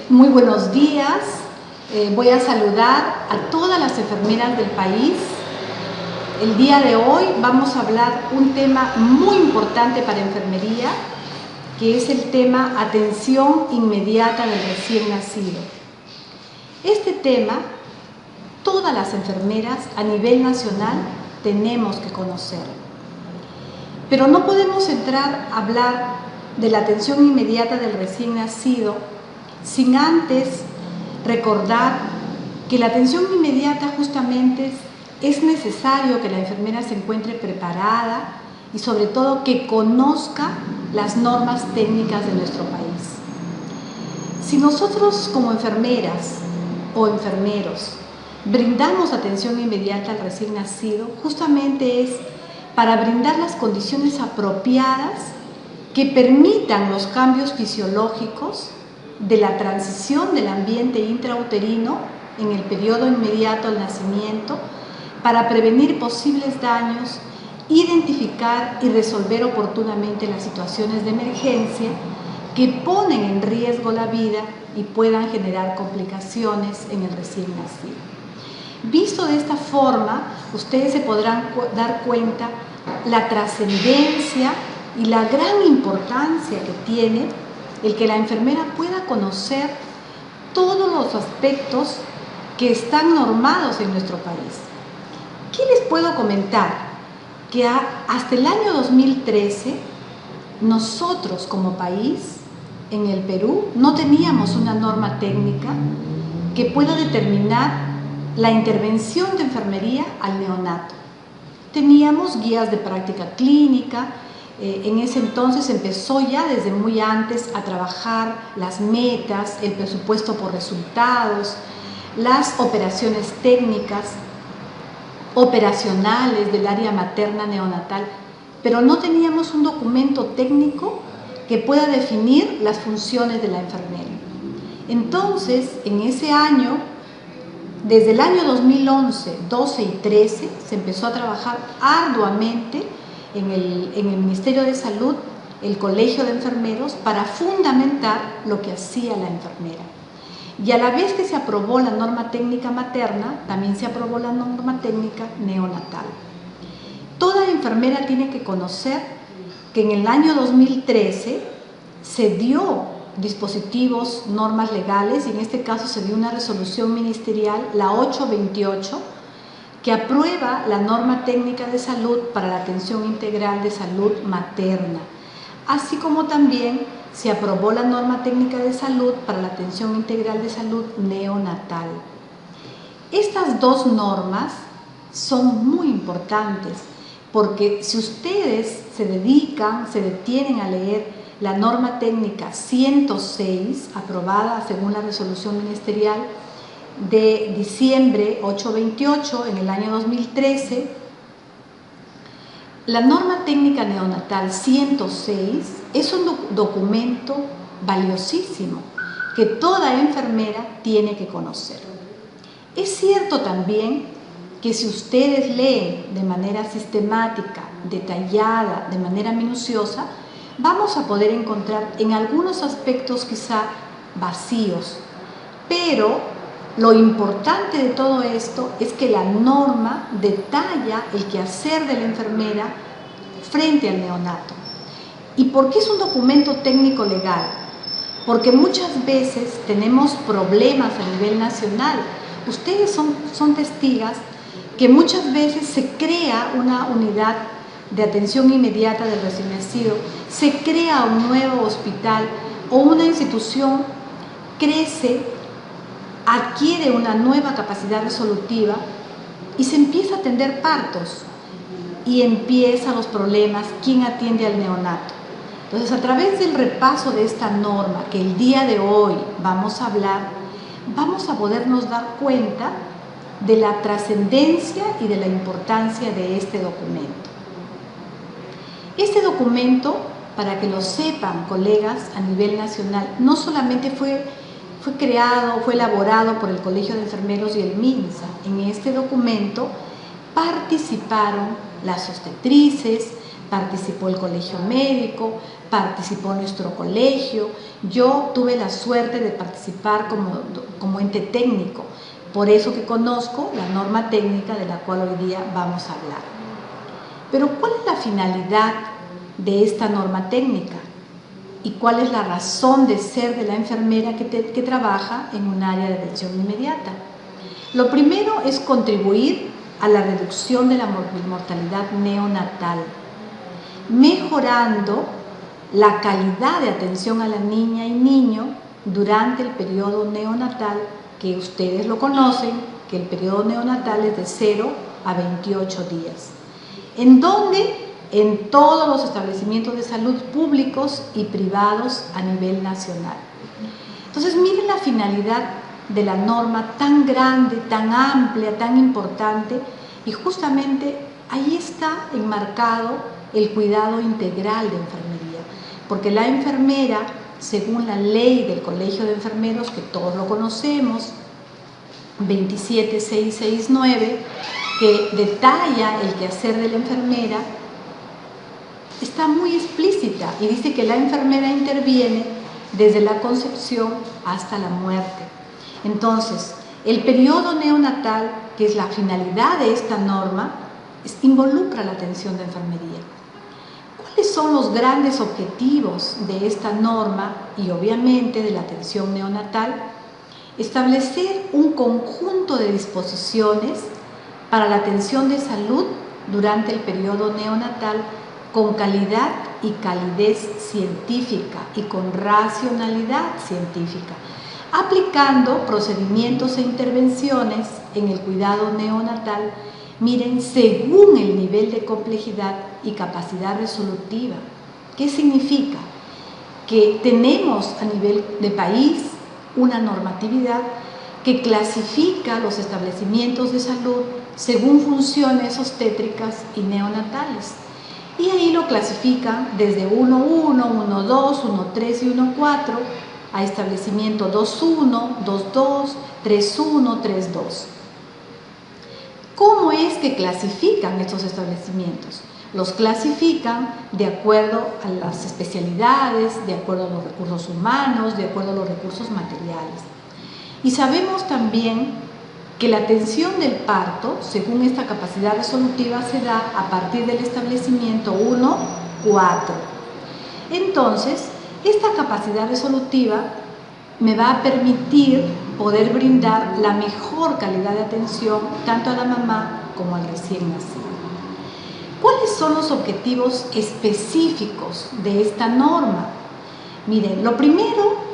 Muy buenos días. Voy a saludar a todas las enfermeras del país. El día de hoy vamos a hablar un tema muy importante para enfermería, que es el tema atención inmediata del recién nacido. Este tema, todas las enfermeras a nivel nacional tenemos que conocerlo. Pero no podemos entrar a hablar de la atención inmediata del recién nacido sin antes recordar que la atención inmediata justamente es necesario que la enfermera se encuentre preparada y sobre todo que conozca las normas técnicas de nuestro país. Si nosotros como enfermeras o enfermeros brindamos atención inmediata al recién nacido, justamente es para brindar las condiciones apropiadas que permitan los cambios fisiológicos de la transición del ambiente intrauterino en el periodo inmediato al nacimiento, para prevenir posibles daños, identificar y resolver oportunamente las situaciones de emergencia que ponen en riesgo la vida y puedan generar complicaciones en el recién nacido. Visto de esta forma, ustedes se podrán dar cuenta la trascendencia y la gran importancia que tiene el que la enfermera pueda conocer todos los aspectos que están normados en nuestro país. ¿Qué les puedo comentar? Que hasta el año 2013, nosotros como país, en el Perú, no teníamos una norma técnica que pueda determinar la intervención de enfermería al neonato. Teníamos guías de práctica clínica. En ese entonces empezó ya desde muy antes a trabajar las metas, el presupuesto por resultados, las operaciones técnicas, operacionales del área materna neonatal, pero no teníamos un documento técnico que pueda definir las funciones de la enfermera. Entonces, en ese año, desde el año 2011, 12 y 13, se empezó a trabajar arduamente en el Ministerio de Salud, el Colegio de Enfermeros, para fundamentar lo que hacía la enfermera. Y a la vez que se aprobó la norma técnica materna, también se aprobó la norma técnica neonatal. Toda enfermera tiene que conocer que en el año 2013 se dio dispositivos, normas legales, y en este caso se dio una resolución ministerial, la 828, que aprueba la norma técnica de salud para la atención integral de salud materna, así como también se aprobó la norma técnica de salud para la atención integral de salud neonatal. Estas dos normas son muy importantes porque si ustedes se detienen a leer la norma técnica 106, aprobada según la resolución ministerial de diciembre 828 en el año 2013, la norma técnica neonatal 106 es un documento valiosísimo que toda enfermera tiene que conocer. Es cierto también que si ustedes leen de manera sistemática, detallada, de manera minuciosa, vamos a poder encontrar en algunos aspectos quizá vacíos, pero lo importante de todo esto es que la norma detalla el quehacer de la enfermera frente al neonato. ¿Y por qué es un documento técnico legal? Porque muchas veces tenemos problemas a nivel nacional. Ustedes son testigas que muchas veces se crea una unidad de atención inmediata del recién nacido, se crea un nuevo hospital o una institución crece, adquiere una nueva capacidad resolutiva y se empieza a atender partos y empiezan los problemas, ¿quién atiende al neonato? Entonces, a través del repaso de esta norma que el día de hoy vamos a hablar, vamos a podernos dar cuenta de la trascendencia y de la importancia de este documento. Este documento, para que lo sepan, colegas, a nivel nacional, no solamente fue elaborado por el Colegio de Enfermeros y el MINSA. En este documento participaron las obstetrices, participó el colegio médico, participó nuestro colegio. Yo tuve la suerte de participar como ente técnico, por eso que conozco la norma técnica de la cual hoy día vamos a hablar. Pero ¿cuál es la finalidad de esta norma técnica? ¿Y cuál es la razón de ser de la enfermera que trabaja en un área de atención inmediata? Lo primero es contribuir a la reducción de la mortalidad neonatal, mejorando la calidad de atención a la niña y niño durante el periodo neonatal, que ustedes lo conocen, que el periodo neonatal es de 0 a 28 días. ¿En dónde? En todos los establecimientos de salud públicos y privados a nivel nacional. Entonces, miren la finalidad de la norma tan grande, tan amplia, tan importante, y justamente ahí está enmarcado el cuidado integral de enfermería, porque la enfermera, según la ley del Colegio de Enfermeros, que todos lo conocemos, 27669, que detalla el quehacer de la enfermera, está muy explícita y dice que la enfermera interviene desde la concepción hasta la muerte. Entonces, el periodo neonatal, que es la finalidad de esta norma, involucra la atención de enfermería. ¿Cuáles son los grandes objetivos de esta norma y obviamente de la atención neonatal? Establecer un conjunto de disposiciones para la atención de salud durante el periodo neonatal con calidad y calidez científica y con racionalidad científica, aplicando procedimientos e intervenciones en el cuidado neonatal, miren, según el nivel de complejidad y capacidad resolutiva. ¿Qué significa? Que tenemos a nivel de país una normatividad que clasifica los establecimientos de salud según funciones obstétricas y neonatales. Y ahí lo clasifican desde 1.1, 1.2, 1.3 y 1.4 a establecimiento 2.1, 2.2, 3.1, 3.2. ¿Cómo es que clasifican estos establecimientos? Los clasifican de acuerdo a las especialidades, de acuerdo a los recursos humanos, de acuerdo a los recursos materiales. Y sabemos también que la atención del parto, según esta capacidad resolutiva, se da a partir del establecimiento 1, 4. Entonces, esta capacidad resolutiva me va a permitir poder brindar la mejor calidad de atención tanto a la mamá como al recién nacido. ¿Cuáles son los objetivos específicos de esta norma? Miren, lo primero,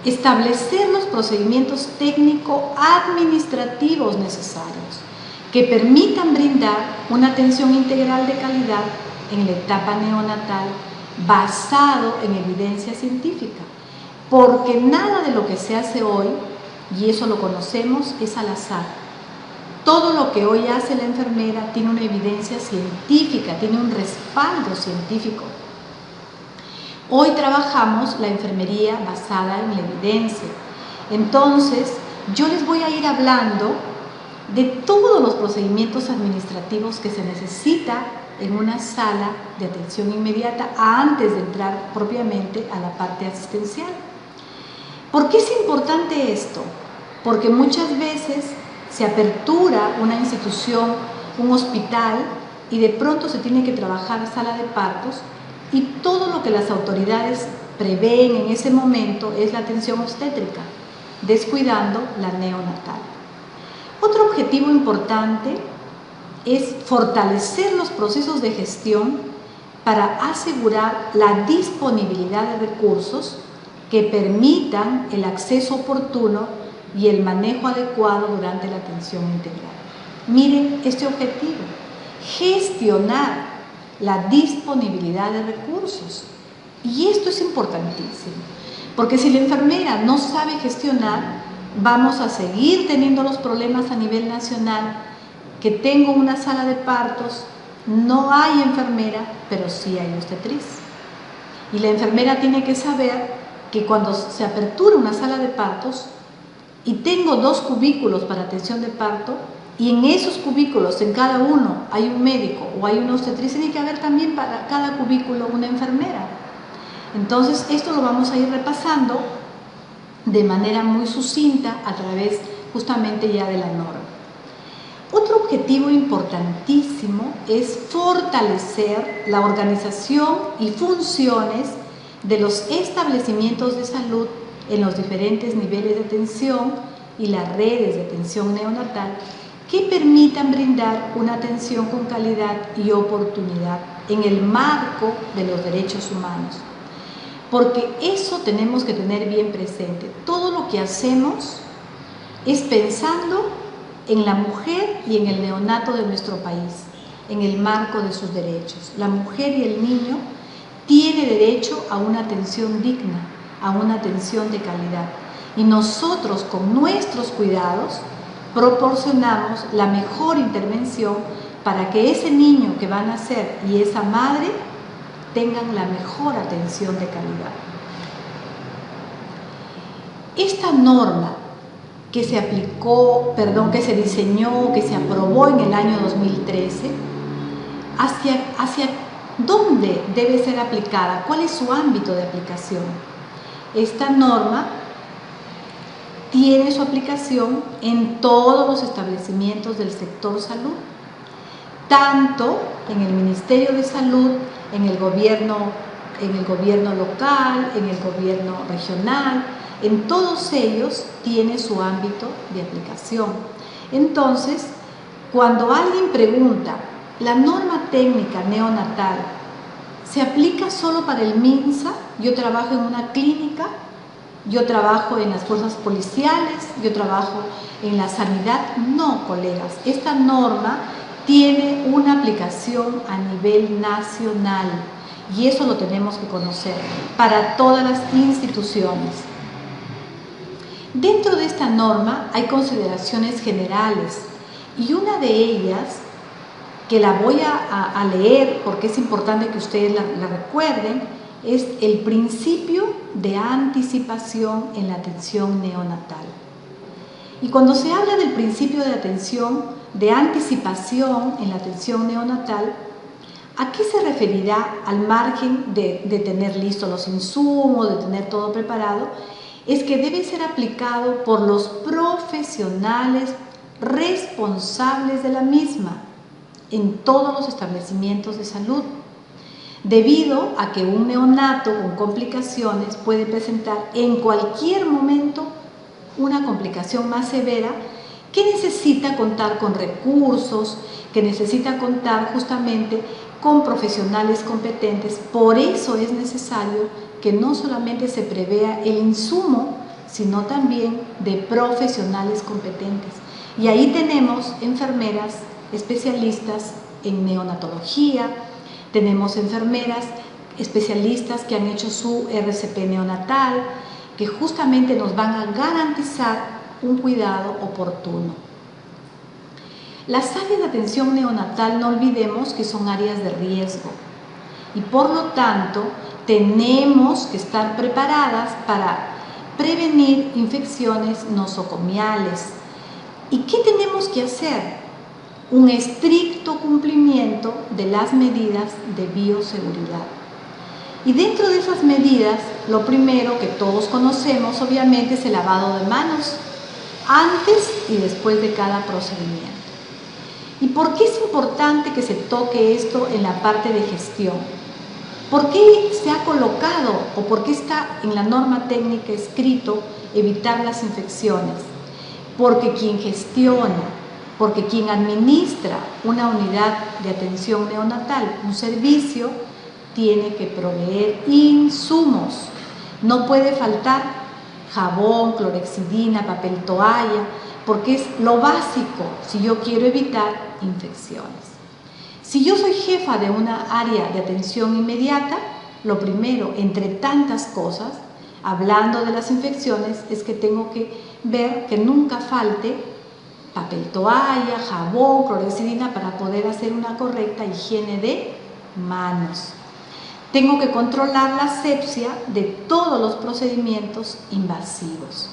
establecer los procedimientos técnico-administrativos necesarios que permitan brindar una atención integral de calidad en la etapa neonatal basado en evidencia científica, porque nada de lo que se hace hoy, y eso lo conocemos, es al azar. Todo lo que hoy hace la enfermera tiene una evidencia científica, tiene un respaldo científico. Hoy trabajamos la enfermería basada en la evidencia. Entonces, yo les voy a ir hablando de todos los procedimientos administrativos que se necesita en una sala de atención inmediata antes de entrar propiamente a la parte asistencial. ¿Por qué es importante esto? Porque muchas veces se apertura una institución, un hospital, y de pronto se tiene que trabajar sala de partos, y todo lo que las autoridades prevén en ese momento es la atención obstétrica, descuidando la neonatal. Otro objetivo importante es fortalecer los procesos de gestión para asegurar la disponibilidad de recursos que permitan el acceso oportuno y el manejo adecuado durante la atención integral. Miren este objetivo, gestionar la disponibilidad de recursos. Y esto es importantísimo, porque si la enfermera no sabe gestionar, vamos a seguir teniendo los problemas a nivel nacional, que tengo una sala de partos, no hay enfermera, pero sí hay obstetriz. Y la enfermera tiene que saber que cuando se apertura una sala de partos y tengo 2 cubículos para atención de parto, y en esos cubículos, en cada uno, hay un médico o hay una obstetricia, tiene que haber también para cada cubículo una enfermera. Entonces, esto lo vamos a ir repasando de manera muy sucinta a través justamente ya de la norma. Otro objetivo importantísimo es fortalecer la organización y funciones de los establecimientos de salud en los diferentes niveles de atención y las redes de atención neonatal que permitan brindar una atención con calidad y oportunidad en el marco de los derechos humanos. Porque eso tenemos que tener bien presente. Todo lo que hacemos es pensando en la mujer y en el neonato de nuestro país, en el marco de sus derechos. La mujer y el niño tienen derecho a una atención digna, a una atención de calidad. Y nosotros, con nuestros cuidados, proporcionamos la mejor intervención para que ese niño que va a nacer y esa madre tengan la mejor atención de calidad. Esta norma que se aplicó, que se diseñó, que se aprobó en el año 2013, ¿hacia dónde debe ser aplicada? ¿Cuál es su ámbito de aplicación? Esta norma tiene su aplicación en todos los establecimientos del sector salud, tanto en el Ministerio de Salud, en el gobierno local, en el gobierno regional. En todos ellos tiene su ámbito de aplicación. Entonces, cuando alguien pregunta, ¿la norma técnica neonatal se aplica solo para el MINSA? Yo trabajo en una clínica, yo trabajo en las fuerzas policiales, yo trabajo en la sanidad. No, colegas, esta norma tiene una aplicación a nivel nacional y eso lo tenemos que conocer para todas las instituciones. Dentro de esta norma hay consideraciones generales y una de ellas, que la voy a leer porque es importante que ustedes la recuerden, es el principio de anticipación en la atención neonatal. Y cuando se habla del principio de anticipación en la atención neonatal, ¿a qué se referirá al margen de tener listos los insumos, de tener todo preparado? Es que debe ser aplicado por los profesionales responsables de la misma en todos los establecimientos de salud, debido a que un neonato con complicaciones puede presentar en cualquier momento una complicación más severa que necesita contar con recursos, que necesita contar justamente con profesionales competentes. Por eso es necesario que no solamente se prevea el insumo, sino también de profesionales competentes. Y ahí tenemos enfermeras especialistas en neonatología, tenemos enfermeras especialistas que han hecho su RCP neonatal, que justamente nos van a garantizar un cuidado oportuno. Las áreas de atención neonatal, no olvidemos que son áreas de riesgo y por lo tanto tenemos que estar preparadas para prevenir infecciones nosocomiales. ¿Y qué tenemos que hacer? Un estricto cumplimiento de las medidas de bioseguridad. Y dentro de esas medidas, lo primero que todos conocemos, obviamente, es el lavado de manos antes y después de cada procedimiento. ¿Y por qué es importante que se toque esto en la parte de gestión? ¿Por qué se ha colocado o por qué está en la norma técnica escrito evitar las infecciones? Porque quien gestiona, porque quien administra una unidad de atención neonatal, un servicio, tiene que proveer insumos. No puede faltar jabón, clorexidina, papel toalla, porque es lo básico si yo quiero evitar infecciones. Si yo soy jefa de una área de atención inmediata, lo primero, entre tantas cosas, hablando de las infecciones, es que tengo que ver que nunca falte papel toalla, jabón, clorexidina para poder hacer una correcta higiene de manos. Tengo que controlar la asepsia de todos los procedimientos invasivos.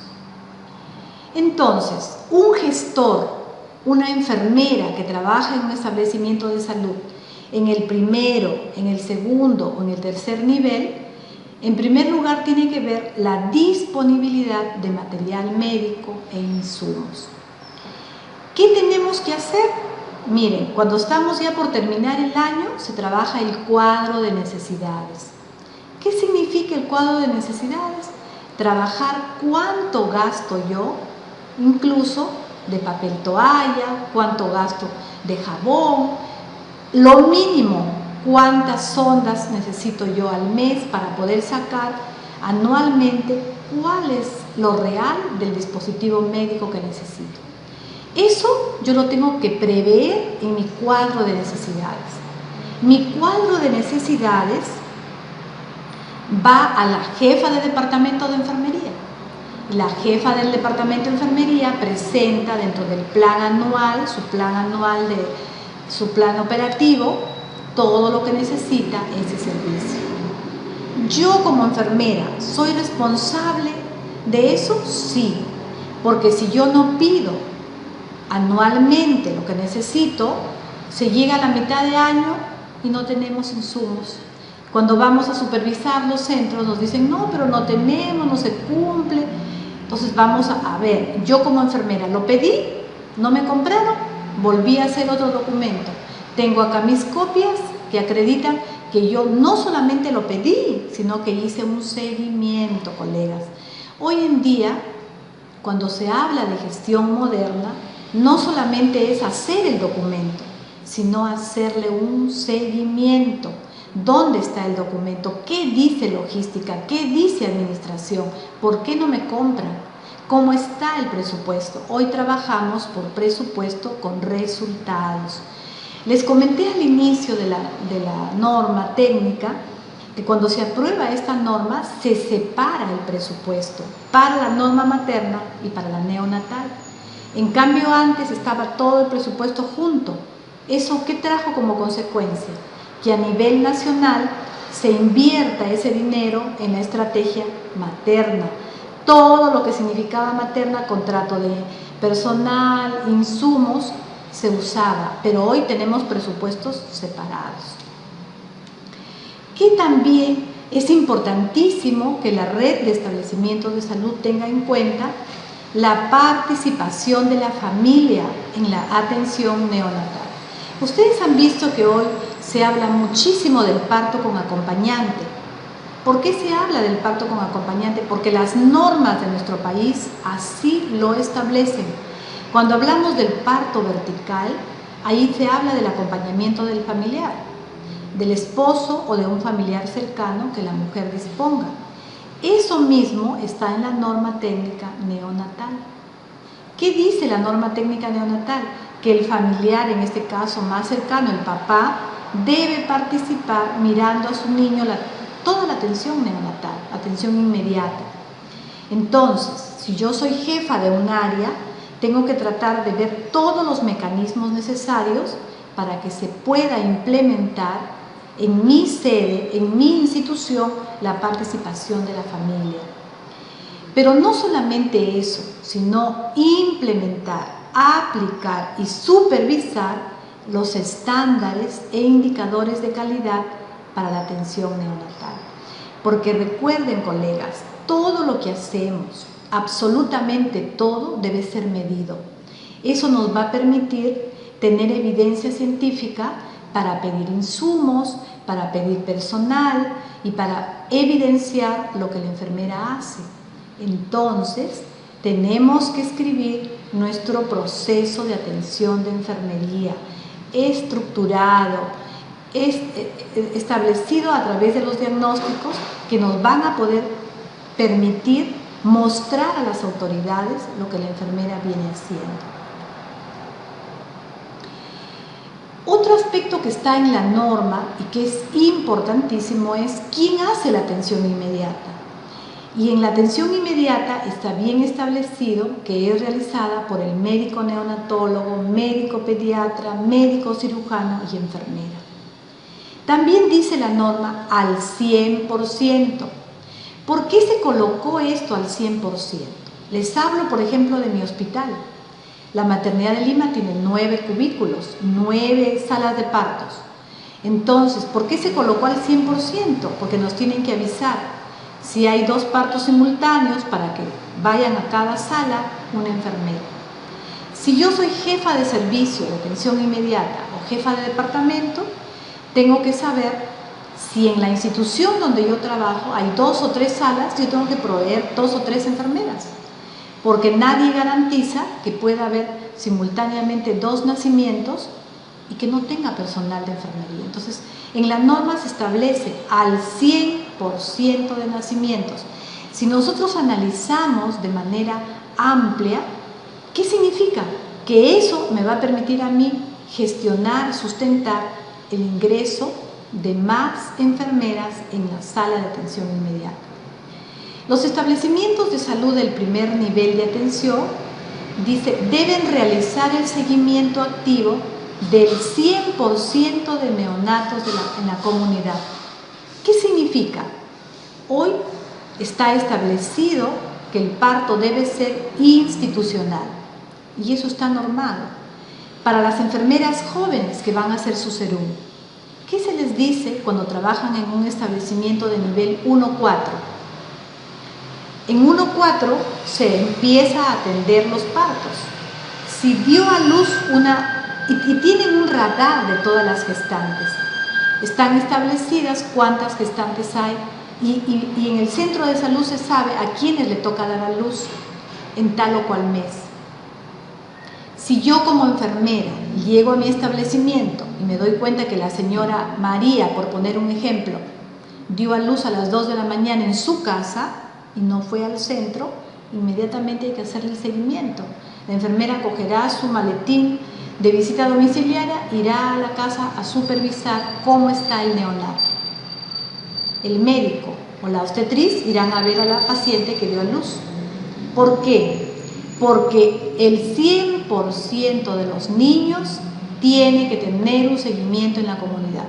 Entonces, un gestor una enfermera que trabaja en un establecimiento de salud en el primero, en el segundo o en el tercer nivel, en primer lugar tiene que ver la disponibilidad de material médico e insumos. ¿Qué tenemos que hacer? Miren, cuando estamos ya por terminar el año, se trabaja el cuadro de necesidades. ¿Qué significa el cuadro de necesidades? Trabajar cuánto gasto yo, incluso de papel toalla, cuánto gasto de jabón, lo mínimo, cuántas sondas necesito yo al mes para poder sacar anualmente cuál es lo real del dispositivo médico que necesito. Eso yo lo tengo que prever en mi cuadro de necesidades. Mi cuadro de necesidades va a la jefa de departamento de enfermería. La jefa del departamento de enfermería presenta dentro del plan anual, su plan operativo, todo lo que necesita ese servicio. Yo como enfermera, ¿soy responsable de eso? Sí, porque si yo no pido anualmente lo que necesito, se llega a la mitad de año y no tenemos insumos. Cuando vamos a supervisar los centros nos dicen, no, pero no tenemos, no se cumple. Entonces vamos a ver, yo como enfermera lo pedí, no me compraron, volví a hacer otro documento. Tengo acá mis copias que acreditan que yo no solamente lo pedí, sino que hice un seguimiento, colegas. Hoy en día, cuando se habla de gestión moderna, no solamente es hacer el documento, sino hacerle un seguimiento. ¿Dónde está el documento? ¿Qué dice logística? ¿Qué dice administración? ¿Por qué no me compran? ¿Cómo está el presupuesto? Hoy trabajamos por presupuesto con resultados. Les comenté al inicio de la norma técnica que cuando se aprueba esta norma se separa el presupuesto para la norma materna y para la neonatal. En cambio antes estaba todo el presupuesto junto. ¿Eso qué trajo como consecuencia? Que a nivel nacional se invierta ese dinero en la estrategia materna. Todo lo que significaba materna, contrato de personal, insumos, se usaba, pero hoy tenemos presupuestos separados. Que también es importantísimo que la red de establecimientos de salud tenga en cuenta la participación de la familia en la atención neonatal. Ustedes han visto que hoy se habla muchísimo del parto con acompañante. ¿Por qué se habla del parto con acompañante? Porque las normas de nuestro país así lo establecen. Cuando hablamos del parto vertical, ahí se habla del acompañamiento del familiar, del esposo o de un familiar cercano que la mujer disponga. Eso mismo está en la norma técnica neonatal. ¿Qué dice la norma técnica neonatal? Que el familiar, en este caso más cercano, el papá, debe participar mirando a su niño toda la atención neonatal, atención inmediata. Entonces, si yo soy jefa de un área, tengo que tratar de ver todos los mecanismos necesarios para que se pueda implementar en mi sede, en mi institución, la participación de la familia. Pero no solamente eso, sino implementar, aplicar y supervisar los estándares e indicadores de calidad para la atención neonatal. Porque recuerden, colegas, todo lo que hacemos, absolutamente todo, debe ser medido. Eso nos va a permitir tener evidencia científica para pedir insumos, para pedir personal y para evidenciar lo que la enfermera hace. Entonces, tenemos que escribir nuestro proceso de atención de enfermería, estructurado, establecido a través de los diagnósticos que nos van a poder permitir mostrar a las autoridades lo que la enfermera viene haciendo. Otro aspecto que está en la norma y que es importantísimo es quién hace la atención inmediata. Y en la atención inmediata está bien establecido que es realizada por el médico neonatólogo, médico pediatra, médico cirujano y enfermera. También dice la norma al 100%. ¿Por qué se colocó esto al 100%? Les hablo, por ejemplo, de mi hospital. La maternidad de Lima tiene 9 cubículos, 9 salas de partos. Entonces, ¿por qué se colocó al 100%? Porque nos tienen que avisar si hay 2 partos simultáneos para que vayan a cada sala una enfermera. Si yo soy jefa de servicio de atención inmediata o jefa de departamento, tengo que saber si en la institución donde yo trabajo hay 2 o 3 salas, yo tengo que proveer 2 o 3 enfermeras, porque nadie garantiza que pueda haber simultáneamente 2 nacimientos y que no tenga personal de enfermería. Entonces, en la norma se establece al 100% de nacimientos. Si nosotros analizamos de manera amplia, ¿qué significa? Que eso me va a permitir a mí gestionar, sustentar el ingreso de más enfermeras en la sala de atención inmediata. Los establecimientos de salud del primer nivel de atención, dice, deben realizar el seguimiento activo del 100% de neonatos en la comunidad. ¿Qué significa? Hoy está establecido que el parto debe ser institucional y eso está normado. Para las enfermeras jóvenes que van a hacer su serum, ¿qué se les dice cuando trabajan en un establecimiento de nivel 1-4? En 1-4 se empieza a atender los partos. Si dio a luz y tienen un radar de todas las gestantes, están establecidas cuántas gestantes hay y en el centro de salud se sabe a quiénes le toca dar a luz en tal o cual mes. Si yo como enfermera llego a mi establecimiento y me doy cuenta que la señora María, por poner un ejemplo, dio a luz a las 2 de la mañana en su casa y no fue al centro, inmediatamente hay que hacerle el seguimiento. La enfermera cogerá su maletín de visita domiciliaria, irá a la casa a supervisar cómo está el neonato. El médico o la obstetriz irán a ver a la paciente que dio a luz. ¿Por qué? Porque el 100% de los niños tiene que tener un seguimiento en la comunidad.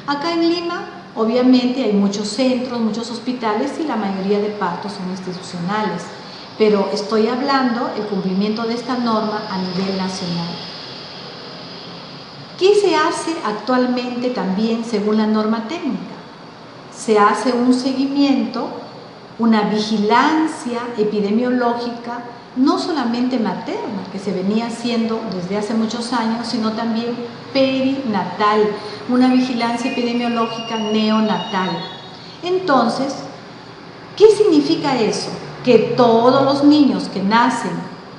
Acá en Lima, obviamente, hay muchos centros, muchos hospitales y la mayoría de partos son institucionales. Pero estoy hablando del cumplimiento de esta norma a nivel nacional. ¿Qué se hace actualmente también según la norma técnica? Se hace un seguimiento, una vigilancia epidemiológica, no solamente materna, que se venía haciendo desde hace muchos años, sino también perinatal, una vigilancia epidemiológica neonatal. Entonces, ¿qué significa eso? Que todos los niños que nacen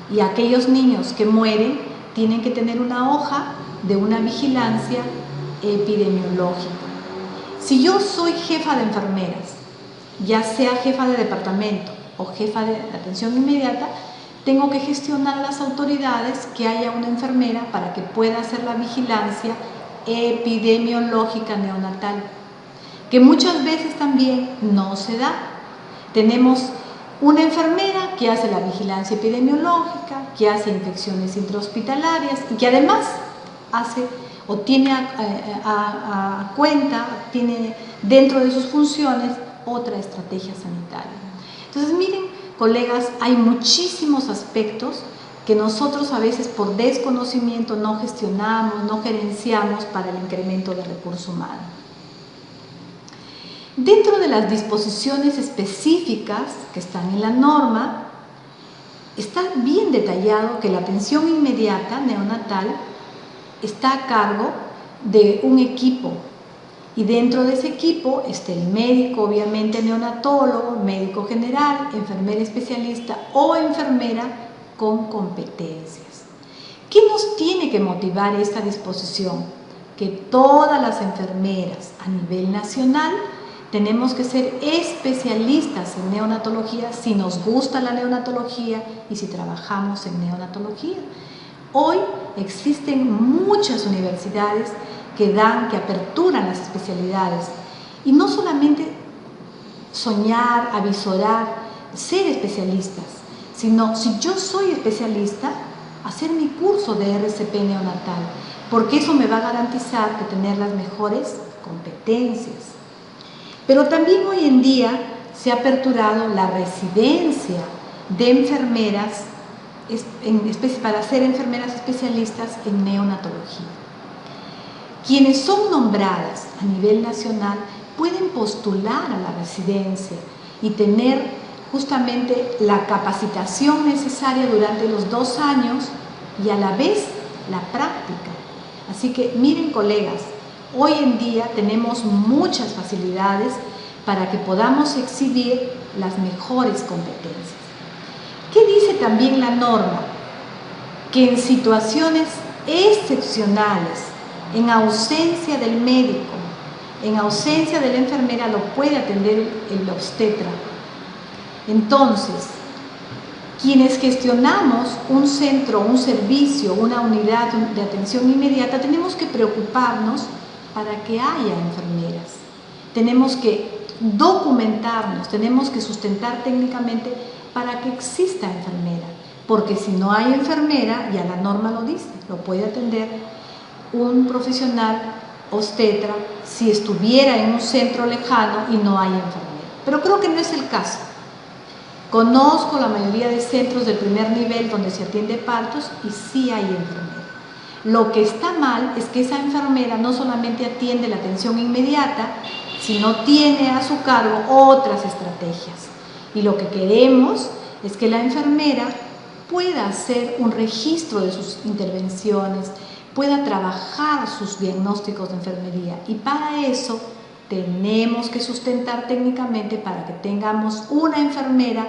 y aquellos niños que mueren tienen que tener una hoja de una vigilancia epidemiológica. Si yo soy jefa de enfermeras, ya sea jefa de departamento o jefa de atención inmediata, tengo que gestionar a las autoridades que haya una enfermera para que pueda hacer la vigilancia epidemiológica neonatal, que muchas veces también no se da. Tenemos una enfermera que hace la vigilancia epidemiológica, que hace infecciones intrahospitalarias y que además hace o tiene a cuenta, tiene dentro de sus funciones otra estrategia sanitaria. Entonces, miren, colegas, hay muchísimos aspectos que nosotros a veces por desconocimiento no gestionamos, no gerenciamos para el incremento del recurso humano. Dentro de las disposiciones específicas que están en la norma, está bien detallado que la atención inmediata neonatal está a cargo de un equipo y dentro de ese equipo está el médico, obviamente neonatólogo, médico general, enfermera especialista o enfermera con competencias. ¿Qué nos tiene que motivar esta disposición? Que todas las enfermeras a nivel nacional tenemos que ser especialistas en neonatología si nos gusta la neonatología y si trabajamos en neonatología. Hoy existen muchas universidades que aperturan las especialidades y no solamente soñar, avisorar, ser especialistas, sino si yo soy especialista, hacer mi curso de RCP neonatal, porque eso me va a garantizar de tener las mejores competencias. Pero también hoy en día se ha aperturado la residencia de enfermeras para ser enfermeras especialistas en neonatología. Quienes son nombradas a nivel nacional pueden postular a la residencia y tener justamente la capacitación necesaria durante los 2 años y a la vez la práctica. Así que miren, colegas, hoy en día tenemos muchas facilidades para que podamos exhibir las mejores competencias. ¿Qué dice también la norma? Que en situaciones excepcionales, en ausencia del médico, en ausencia de la enfermera, lo puede atender el obstetra. Entonces, quienes gestionamos un centro, un servicio, una unidad de atención inmediata, tenemos que preocuparnos para que haya enfermeras. Tenemos que documentarnos, tenemos que sustentar técnicamente para que exista enfermera. Porque si no hay enfermera, ya la norma lo dice, lo puede atender un profesional obstetra si estuviera en un centro lejano y no hay enfermera. Pero creo que no es el caso. Conozco la mayoría de centros del primer nivel donde se atiende partos y sí hay enfermera. Lo que está mal es que esa enfermera no solamente atiende la atención inmediata, sino tiene a su cargo otras estrategias. Y lo que queremos es que la enfermera pueda hacer un registro de sus intervenciones, pueda trabajar sus diagnósticos de enfermería, y para eso tenemos que sustentar técnicamente para que tengamos una enfermera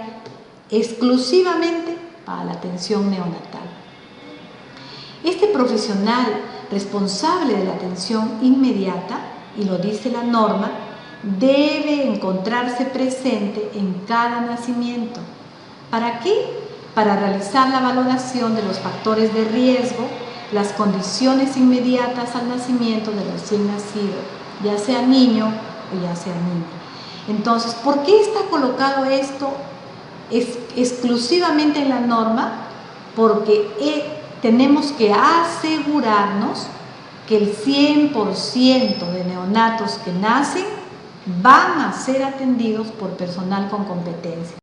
exclusivamente para la atención neonatal. Este profesional responsable de la atención inmediata, y lo dice la norma, debe encontrarse presente en cada nacimiento. ¿Para qué? Para realizar la valoración de los factores de riesgo, las condiciones inmediatas al nacimiento del recién nacido, ya sea niño o ya sea niña. Entonces, ¿por qué está colocado esto exclusivamente en la norma? Porque tenemos que asegurarnos que el 100% de neonatos que nacen van a ser atendidos por personal con competencia.